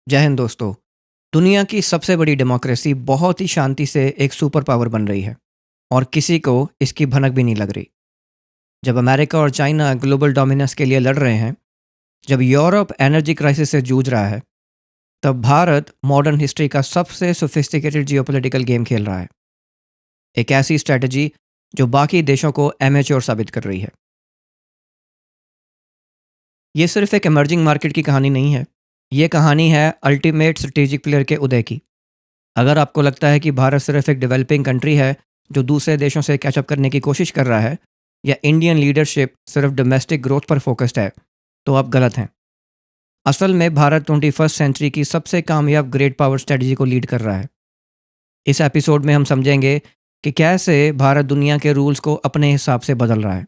जय हिंद दोस्तों। दुनिया की सबसे बड़ी डेमोक्रेसी बहुत ही शांति से एक सुपर पावर बन रही है और किसी को इसकी भनक भी नहीं लग रही। जब अमेरिका और चाइना ग्लोबल डोमिनेंस के लिए लड़ रहे हैं, जब यूरोप एनर्जी क्राइसिस से जूझ रहा है, तब भारत मॉडर्न हिस्ट्री का सबसे सोफिस्टिकेटेड जियोपॉलिटिकल गेम खेल रहा है। एक ऐसी स्ट्रेटजी जो बाकी देशों को एमेच्योर साबित कर रही है। ये सिर्फ एक इमर्जिंग मार्केट की कहानी नहीं है, ये कहानी है अल्टीमेट स्ट्रेटेजिक प्लेयर के उदय की। अगर आपको लगता है कि भारत सिर्फ एक डेवलपिंग कंट्री है जो दूसरे देशों से कैचअप करने की कोशिश कर रहा है, या इंडियन लीडरशिप सिर्फ डोमेस्टिक ग्रोथ पर फोकस्ड है, तो आप गलत हैं। असल में भारत 21st सेंचुरी की सबसे कामयाब ग्रेट पावर स्ट्रेटजी को लीड कर रहा है। इस एपिसोड में हम समझेंगे कि कैसे भारत दुनिया के रूल्स को अपने हिसाब से बदल रहा है।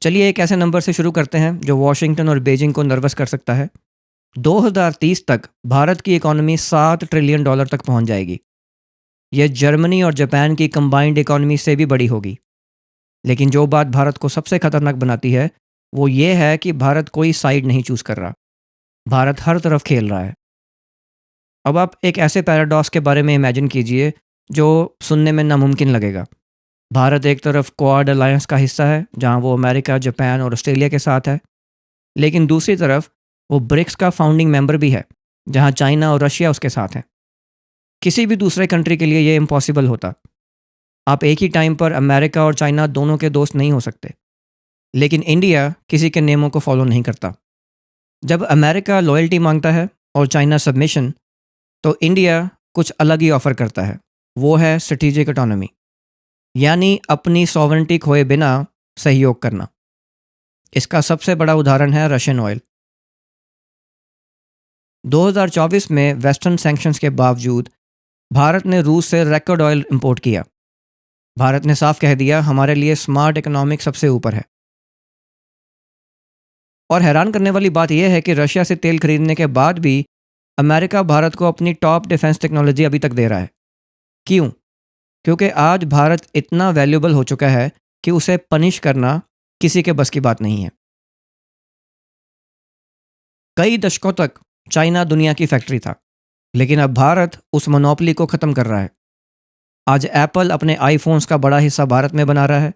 चलिए एक ऐसे नंबर से शुरू करते हैं जो वॉशिंगटन और बीजिंग को नर्वस कर सकता है। 2030 तक भारत की इकोनॉमी $7 ट्रिलियन तक पहुंच जाएगी। यह जर्मनी और जापान की कंबाइंड इकोनॉमी से भी बड़ी होगी। लेकिन जो बात भारत को सबसे खतरनाक बनाती है वो ये है कि भारत कोई साइड नहीं चूज कर रहा। भारत हर तरफ खेल रहा है। अब आप एक ऐसे पैराडॉक्स के बारे में इमेजिन कीजिए जो सुनने में नामुमकिन लगेगा। भारत एक तरफ क्वाड अलायंस का हिस्सा है जहां वो अमेरिका, जापान और ऑस्ट्रेलिया के साथ है, लेकिन दूसरी तरफ वो ब्रिक्स का फाउंडिंग मेंबर भी है जहां चाइना और रशिया उसके साथ हैं। किसी भी दूसरे कंट्री के लिए ये इम्पॉसिबल होता। आप एक ही टाइम पर अमेरिका और चाइना दोनों के दोस्त नहीं हो सकते। लेकिन इंडिया किसी के नियमों को फॉलो नहीं करता। जब अमेरिका लॉयल्टी मांगता है और चाइना सबमिशन, तो इंडिया कुछ अलग ही ऑफर करता है। वो है स्ट्रेटेजिक ऑटोनॉमी, यानी अपनी सॉवरेंटी खोए बिना सहयोग करना। इसका सबसे बड़ा उदाहरण है रशियन ऑयल। 2024 में वेस्टर्न सैंक्शंस के बावजूद भारत ने रूस से रिकॉर्ड ऑयल इंपोर्ट किया। भारत ने साफ कह दिया हमारे लिए स्मार्ट इकोनॉमिक सबसे ऊपर है। और हैरान करने वाली बात यह है कि रशिया से तेल खरीदने के बाद भी अमेरिका भारत को अपनी टॉप डिफेंस टेक्नोलॉजी अभी तक दे रहा है। क्यों? क्योंकि आज भारत इतना वैल्यूबल हो चुका है कि उसे पनिश करना किसी के बस की बात नहीं है। कई दशकों तक चाइना दुनिया की फैक्ट्री था, लेकिन अब भारत उस मोनोपोली को ख़त्म कर रहा है। आज एप्पल अपने आईफोन्स का बड़ा हिस्सा भारत में बना रहा है।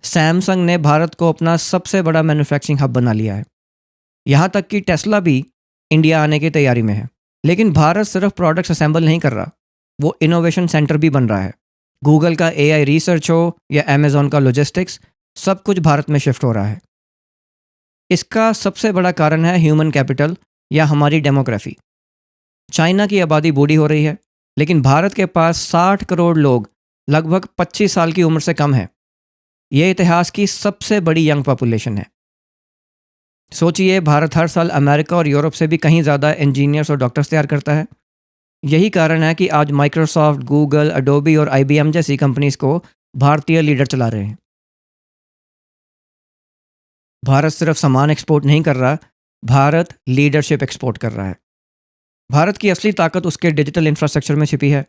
सैमसंग ने भारत को अपना सबसे बड़ा मैन्युफैक्चरिंग हब बना लिया है। यहाँ तक कि टेस्ला भी इंडिया आने की तैयारी में है। लेकिन भारत सिर्फ प्रोडक्ट्स असेंबल नहीं कर रहा, वो इनोवेशन सेंटर भी बन रहा है। गूगल का एआई रिसर्च हो या अमेजॉन का लॉजिस्टिक्स, सब कुछ भारत में शिफ्ट हो रहा है। इसका सबसे बड़ा कारण है ह्यूमन कैपिटल या हमारी डेमोग्राफी। चाइना की आबादी बूढ़ी हो रही है, लेकिन भारत के पास 60 करोड़ लोग लगभग 25 साल की उम्र से कम है। यह इतिहास की सबसे बड़ी यंग पॉपुलेशन है। सोचिए, भारत हर साल अमेरिका और यूरोप से भी कहीं ज़्यादा इंजीनियर्स और डॉक्टर्स तैयार करता है। यही कारण है कि आज माइक्रोसॉफ्ट, गूगल, अडोबी और आईबीएम जैसी कंपनीज को भारतीय लीडर चला रहे हैं। भारत सिर्फ सामान एक्सपोर्ट नहीं कर रहा, भारत लीडरशिप एक्सपोर्ट कर रहा है। भारत की असली ताकत उसके डिजिटल इंफ्रास्ट्रक्चर में छिपी है।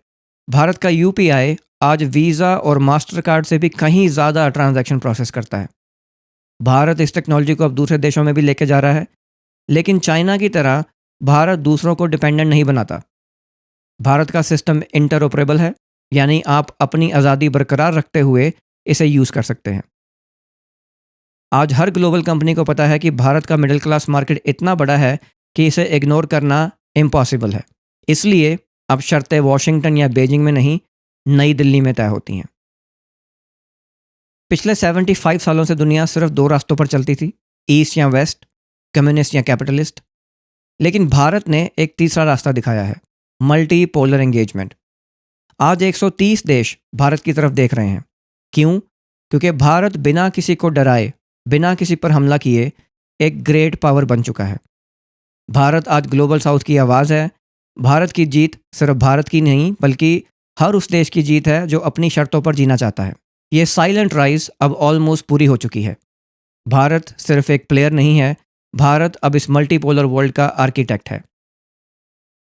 भारत का यूपीआई आज वीज़ा और मास्टर कार्ड से भी कहीं ज़्यादा ट्रांजैक्शन प्रोसेस करता है। भारत इस टेक्नोलॉजी को अब दूसरे देशों में भी लेके जा रहा है, लेकिन चाइना की तरह भारत दूसरों को डिपेंडेंट नहीं बनाता। भारत का सिस्टम इंटरऑपरेबल है, यानी आप अपनी आज़ादी बरकरार रखते हुए इसे यूज़ कर सकते हैं। आज हर ग्लोबल कंपनी को पता है कि भारत का मिडिल क्लास मार्केट इतना बड़ा है कि इसे इग्नोर करना इम्पॉसिबल है। इसलिए अब शर्तें वॉशिंगटन या बीजिंग में नहीं, नई दिल्ली में तय होती हैं। पिछले 75 सालों से दुनिया सिर्फ दो रास्तों पर चलती थी, ईस्ट या वेस्ट, कम्युनिस्ट या कैपिटलिस्ट। लेकिन भारत ने एक तीसरा रास्ता दिखाया है, मल्टी पोलर एंगेजमेंट। आज 130 देश भारत की तरफ देख रहे हैं। क्यों? क्योंकि भारत बिना किसी को डराए, बिना किसी पर हमला किए एक ग्रेट पावर बन चुका है। भारत आज ग्लोबल साउथ की आवाज़ है। भारत की जीत सिर्फ भारत की नहीं, बल्कि हर उस देश की जीत है जो अपनी शर्तों पर जीना चाहता है। ये साइलेंट राइज अब ऑलमोस्ट पूरी हो चुकी है। भारत सिर्फ एक प्लेयर नहीं है, भारत अब इस मल्टीपोलर वर्ल्ड का आर्किटेक्ट है।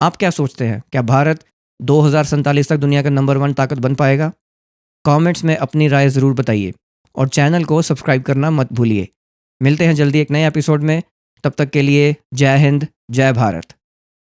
आप क्या सोचते हैं, क्या भारत 2047 तक दुनिया का नंबर 1 ताकत बन पाएगा? कमेंट्स में अपनी राय ज़रूर बताइए और चैनल को सब्सक्राइब करना मत भूलिए। मिलते हैं जल्दी एक नए एपिसोड में। तब तक के लिए जय हिंद, जय भारत।